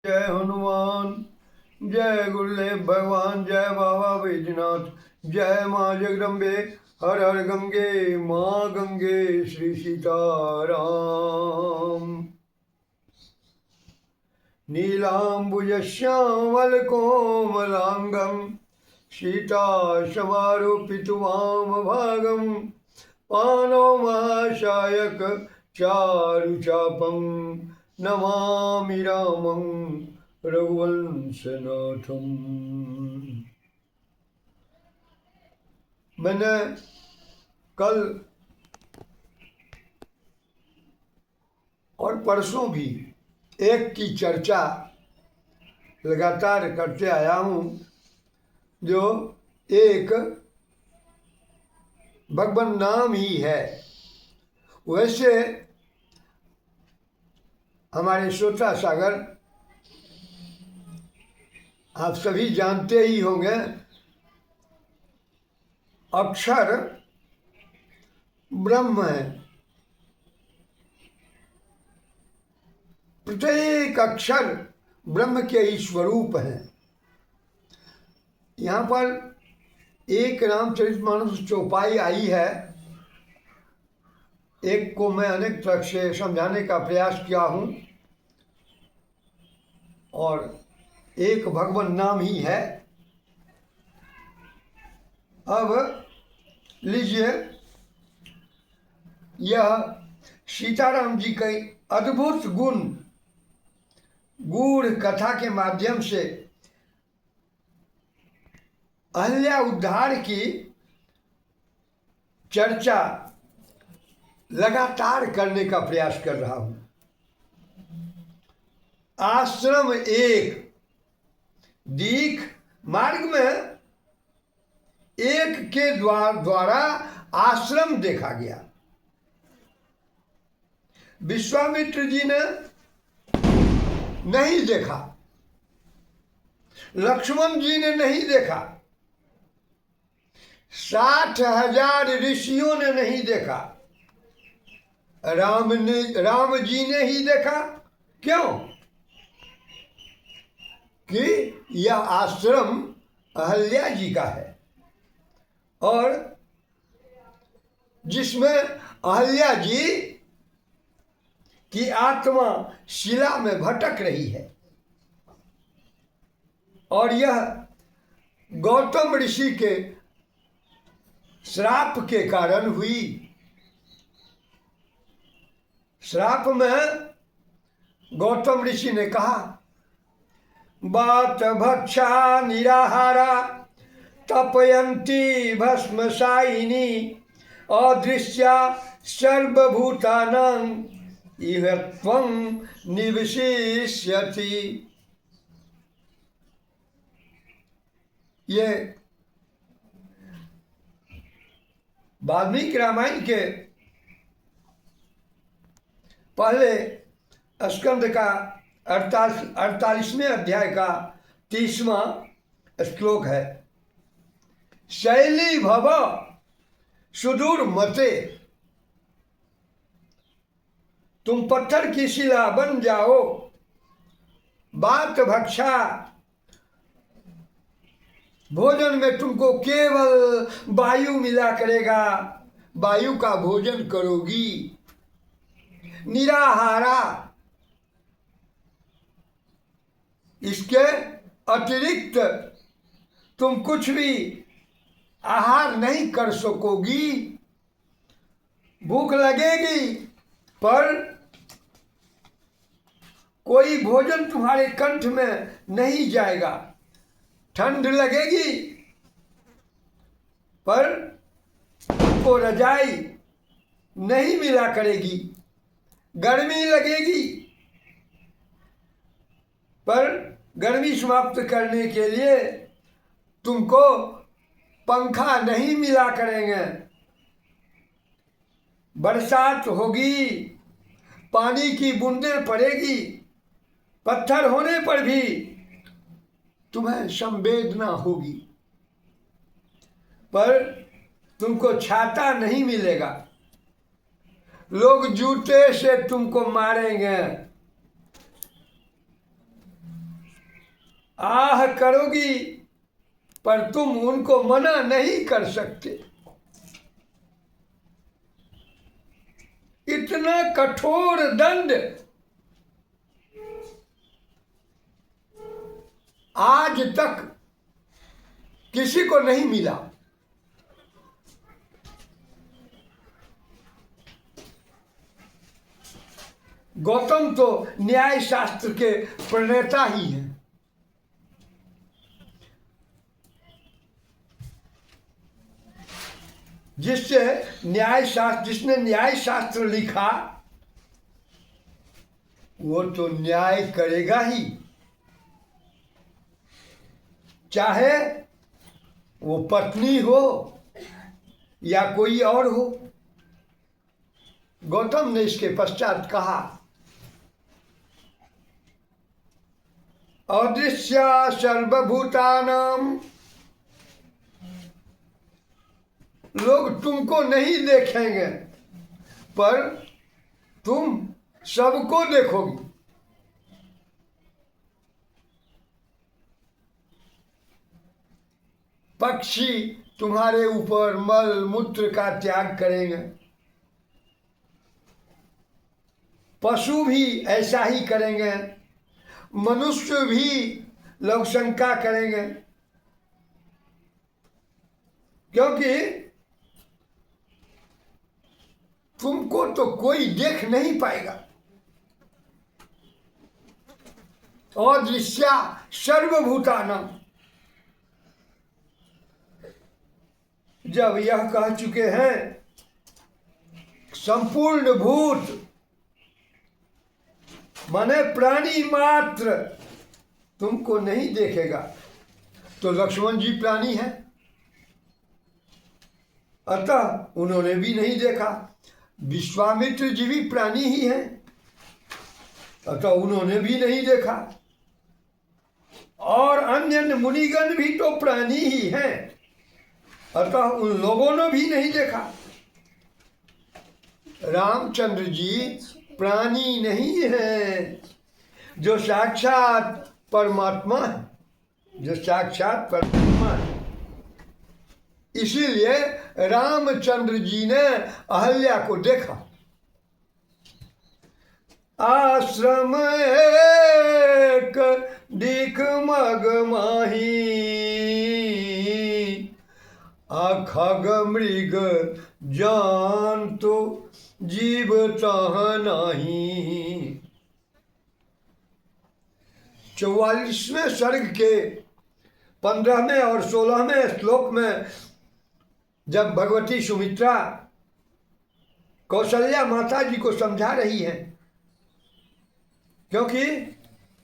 जय हनुमान, जय गुरुदेव भगवान, जय बाबा बैजनाथ, जय माँ जगदम्बे, हर हर गंगे माँ गंगे, श्री सीताराम। नीलाम्बुजश्यामलकोमलाङ्गं सीताशमारोपितवामभागं पानौमाशायक चारुचापं नमामि रामं रघुवंशनाथम। मैंने कल और परसों भी एक की चर्चा लगातार करते आया हूँ, जो एक भगवान नाम ही है। वैसे हमारे श्रोता सागर आप सभी जानते ही होंगे, अक्षर ब्रह्म है। प्रत्येक अक्षर ब्रह्म के ही स्वरूप है। यहाँ पर एक रामचरितमानस चौपाई आई है, एक को मैं अनेक तरह से समझाने का प्रयास किया हूँ, और एक भगवान नाम ही है। अब लीजिए, यह सीताराम जी के अद्भुत गुण गूढ़ कथा के माध्यम से अहल्या उद्धार की चर्चा लगातार करने का प्रयास कर रहा हूं। आश्रम एक, दीख मार्ग में एक के द्वारा आश्रम देखा गया। विश्वामित्र जी ने नहीं देखा, लक्ष्मण जी ने नहीं देखा, 60,000 ऋषियों ने नहीं देखा, राम जी ने ही देखा। क्यों? कि यह आश्रम अहल्या जी का है, और जिसमें अहल्या जी की आत्मा शिला में भटक रही है, और यह गौतम ऋषि के श्राप के कारण हुई। श्राप में गौतम ऋषि ने कहा, बात भक्षा निराहारा तपयंती भस्मशायिनी अदृश्या सर्वभूतानां इह त्वं निवसिष्यति। ये वाल्मीकि रामायण के पहले स्कंद का 48वें अध्याय का 30वां श्लोक है। शैली भव सुदूर मते, तुम पत्थर की शिला बन जाओ। बात भक्षा, भोजन में तुमको केवल वायु मिला करेगा, वायु का भोजन करोगी। निराहारा, इसके अतिरिक्त तुम कुछ भी आहार नहीं कर सकोगी। भूख लगेगी पर कोई भोजन तुम्हारे कंठ में नहीं जाएगा। ठंड लगेगी पर तुमको रजाई नहीं मिला करेगी। गर्मी लगेगी पर गर्मी समाप्त करने के लिए तुमको पंखा नहीं मिला करेंगे। बरसात होगी, पानी की बूंदें पड़ेगी, पत्थर होने पर भी तुम्हें संवेदना होगी, पर तुमको छाता नहीं मिलेगा। लोग जूते से तुमको मारेंगे, आह करोगी पर तुम उनको मना नहीं कर सकते। इतना कठोर दंड आज तक किसी को नहीं मिला। गौतम तो न्याय शास्त्र के प्रणेता ही हैं। जिसने न्याय शास्त्र लिखा वो तो न्याय करेगा ही, चाहे वो पत्नी हो या कोई और हो। गौतम ने इसके पश्चात कहा, अदृश्या सर्वभूतानाम, लोग तुमको नहीं देखेंगे पर तुम सबको देखोगी। पक्षी तुम्हारे ऊपर मल मूत्र का त्याग करेंगे, पशु भी ऐसा ही करेंगे, मनुष्य भी लोग शंका करेंगे, क्योंकि तुमको तो कोई देख नहीं पाएगा। अदृश्या सर्वभूतानां, जब यह कह चुके हैं संपूर्ण भूत माने प्राणी मात्र तुमको नहीं देखेगा, तो लक्ष्मण जी प्राणी हैं, अतः उन्होंने भी नहीं देखा। विश्वामित्र जी भी प्राणी ही हैं, अतः उन्होंने भी नहीं देखा। और अन्य मुनिगण भी तो प्राणी ही हैं, अतः उन लोगों ने भी नहीं देखा। रामचंद्र जी प्राणी नहीं है, जो साक्षात परमात्मा है, जो साक्षात परमात्मा है। इसीलिए रामचंद्र जी ने अहल्या को देखा। आश्रम एक दिख मग माही, खग मृग जान तो जीव तह नाही। 44वें सर्ग के 15वें और 16वें श्लोक में जब भगवती सुमित्रा कौशल्या माता जी को समझा रही हैं, क्योंकि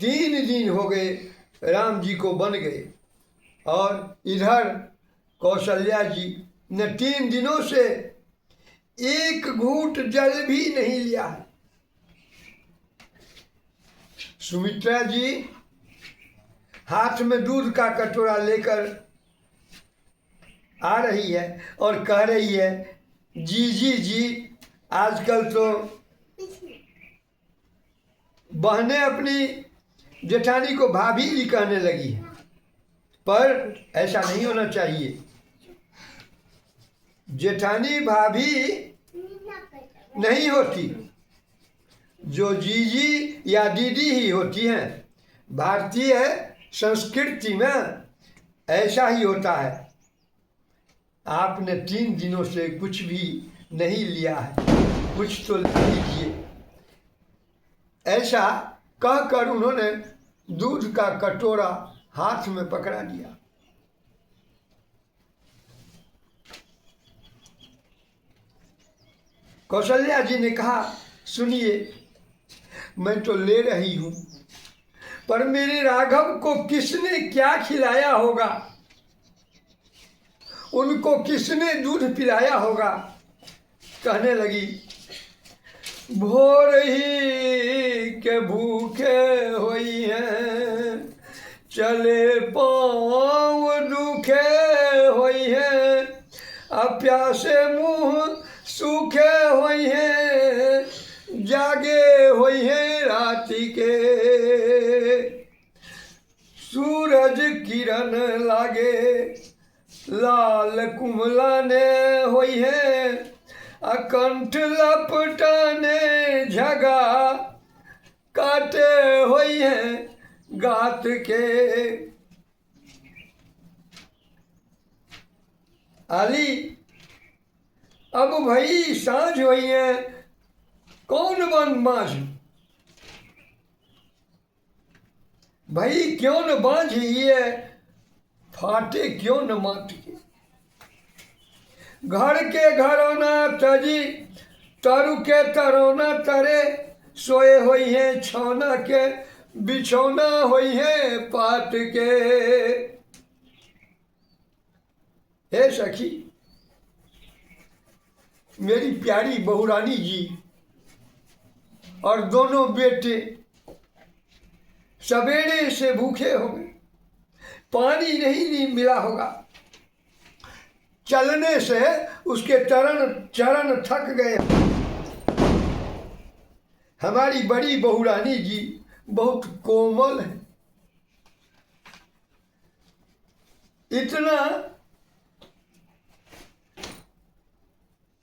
3 दिन हो गए राम जी को बन गए और इधर कौशल्या जी ने 3 दिनों से एक घूंट जल भी नहीं लिया है। सुमित्रा जी हाथ में दूध का कटोरा लेकर आ रही है और कह रही है, जी आजकल तो बहनें अपनी जेठानी को भाभी भी कहने लगी है, पर ऐसा नहीं होना चाहिए। जेठानी भाभी नहीं होती, जो जीजी या दीदी ही होती हैं। भारतीय संस्कृति में ऐसा ही होता है। आपने 3 दिनों से कुछ भी नहीं लिया है, कुछ तो लीजिए। ऐसा कहकर उन्होंने दूध का कटोरा हाथ में पकड़ा दिया। कौशल्या जी ने कहा, सुनिए, मैं तो ले रही हूं, पर मेरे राघव को किसने क्या खिलाया होगा, उनको किसने दूध पिलाया होगा। कहने लगी, भोर ही के भूखे हुई हैं, चले पाँव दुखे हुई हैं, प्यासे मुँह सूखे हुई हैं, जागे हुई हैं राति के। सूरज किरण लागे लाल कुमलाने होई है अकंठ लपटाने झगा काटे होई है गात के। आली अब भाई सांझ हुई है कौन बन बांझ भाई क्यों न बांझ ये फाटे क्यों न माट के। घर के घरोना तजी तरु के तरोना तरे सोए हुई है छौना के बिछौना हुई है पाट के। हे सखी मेरी प्यारी बहुरानी जी और दोनों बेटे सवेरे से भूखे हो गए, पानी नहीं मिला होगा, चलने से उसके चरण थक गए। हमारी बड़ी बहुरानी जी बहुत कोमल है, इतना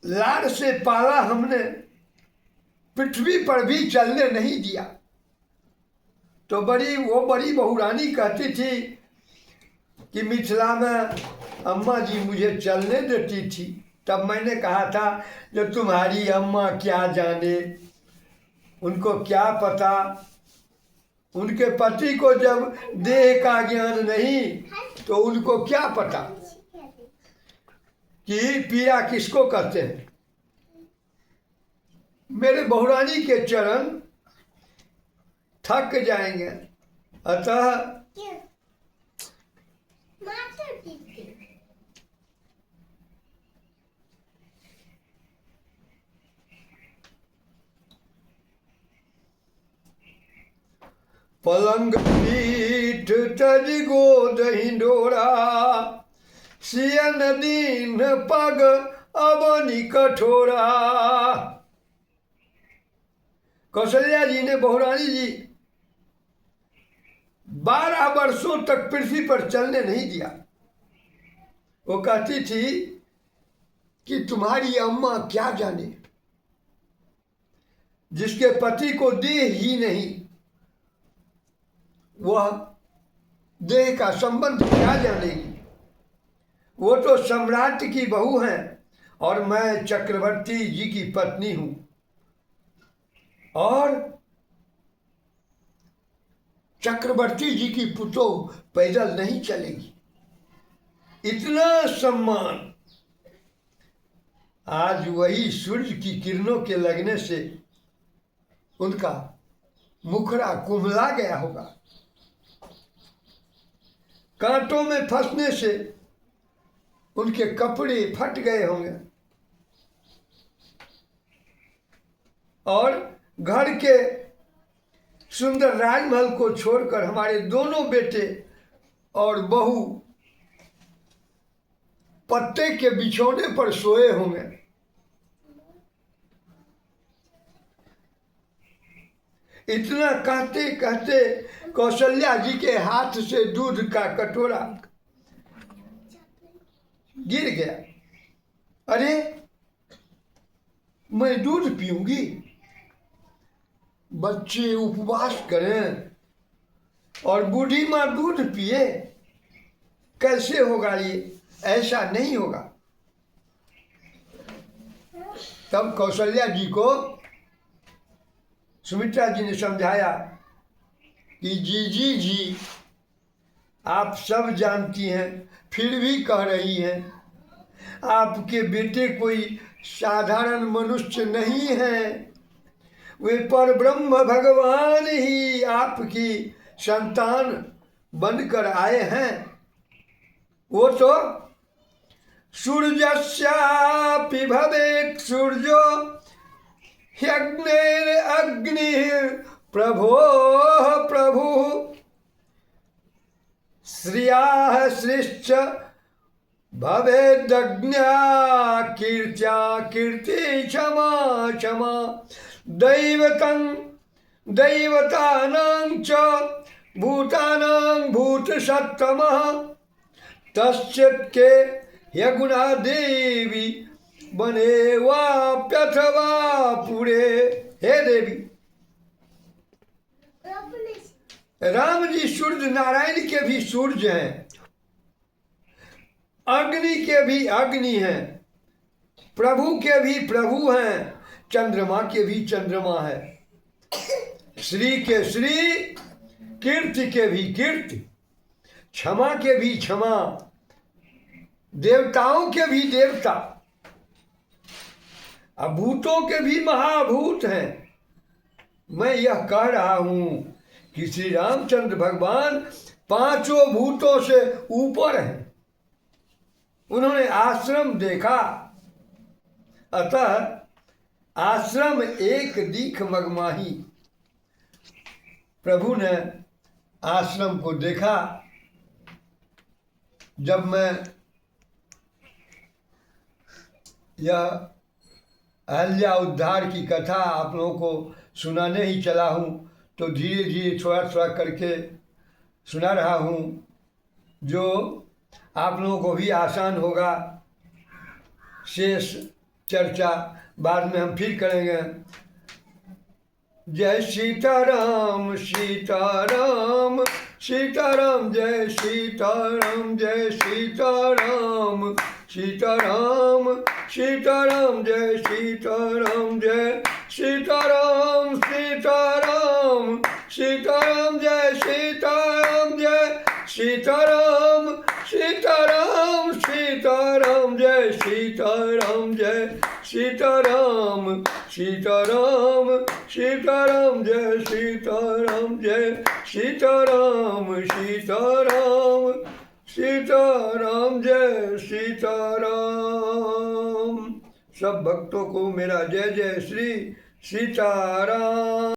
लाड़ से पाला हमने, पृथ्वी पर भी चलने नहीं दिया। तो वो बड़ी बहुरानी कहती थी कि मिथिला में अम्मा जी मुझे चलने देती थी। तब मैंने कहा था जो तुम्हारी अम्मा क्या जाने, उनको क्या पता, उनके पति को जब देह का ज्ञान नहीं तो उनको क्या पता कि पीड़ा किसको कहते हैं। मेरे बहुरानी के चरण थक जाएंगे, अतः पलंग पीठ तज गोद हिंडोरा सियन दीन पग अबनी कठोरा। कौशल्या जी ने बहुरानी जी 12 वर्षों तक पृथ्वी पर चलने नहीं दिया। वो कहती थी कि तुम्हारी अम्मा क्या जाने, जिसके पति को देह ही नहीं वह देह का संबंध क्या जानेगी। वो तो सम्राट की बहू हैं और मैं चक्रवर्ती जी की पत्नी हूं, और चक्रवर्ती जी की पुतोह पैदल नहीं चलेगी। इतना सम्मान आज वही सूर्य की किरणों के लगने से उनका मुखड़ा कुम्हला गया होगा, कांटों में फंसने से उनके कपड़े फट गए होंगे, और घर के सुंदर राजमहल को छोड़कर हमारे दोनों बेटे और बहू पत्ते के बिछौने पर सोए होंगे। इतना कहते कहते कौशल्या जी के हाथ से दूध का कटोरा गिर गया। अरे मैं दूध पीऊंगी, बच्चे उपवास करें और बूढ़ी माँ दूध पिए, कैसे होगा ये? ऐसा नहीं होगा। तब कौशल्या जी को सुमित्रा जी ने समझाया कि जीजी जी आप सब जानती हैं, फिर भी कह रही हैं, आपके बेटे कोई साधारण मनुष्य नहीं है, वे परब्रह्म भगवान ही आपकी संतान बनकर आए हैं। वो तो सूर्यस्यापि भवेत् सूर्यो ह्यग्निरग्नि प्रभो प्रभु श्रियाः श्रीश्च भवेदग्न्या कीर्त्या कीर्ति क्षमा क्षमा दैवतं दैवतानां च भूतानां भूत सत्तमः तश्चित् के ह्य गुणा देवी बने वाप्यथवा पुरे। हे देवी, राम जी सूर्य नारायण के भी सूर्य हैं, अग्नि के भी अग्नि हैं, प्रभु के भी प्रभु हैं, चंद्रमा के भी चंद्रमा है, श्री के श्री, कीर्ति के भी कीर्ति, क्षमा के भी क्षमा, देवताओं के भी देवता, अभूतों के भी महाभूत हैं। मैं यह कह रहा हूं कि श्री रामचंद्र भगवान पांचों भूतों से ऊपर हैं। उन्होंने आश्रम देखा, अतः आश्रम एक दीख मगमाही। प्रभु ने आश्रम को देखा। जब मैं यह अहल्या उद्धार की कथा आप लोगों को सुनाने ही चला हूँ, तो धीरे धीरे थोड़ा थोड़ा करके सुना रहा हूँ, जो आप लोगों को भी आसान होगा। शेष चर्चा बाद में हम फिर करेंगे। जय सीताराम सीताराम सीताराम, जय सीताराम जय सीताराम सीताराम सीताराम, जय सीताराम जय सीताराम सीताराम सीताराम, जय सीताराम जय सीताराम सीताराम सीताराम, जय सीताराम जय सीताराम सीताराम सीताराम, जय सीताराम जय सीताराम सीताराम सीताराम, जय सीताराम। सब भक्तों को मेरा जय जय श्री सीताराम।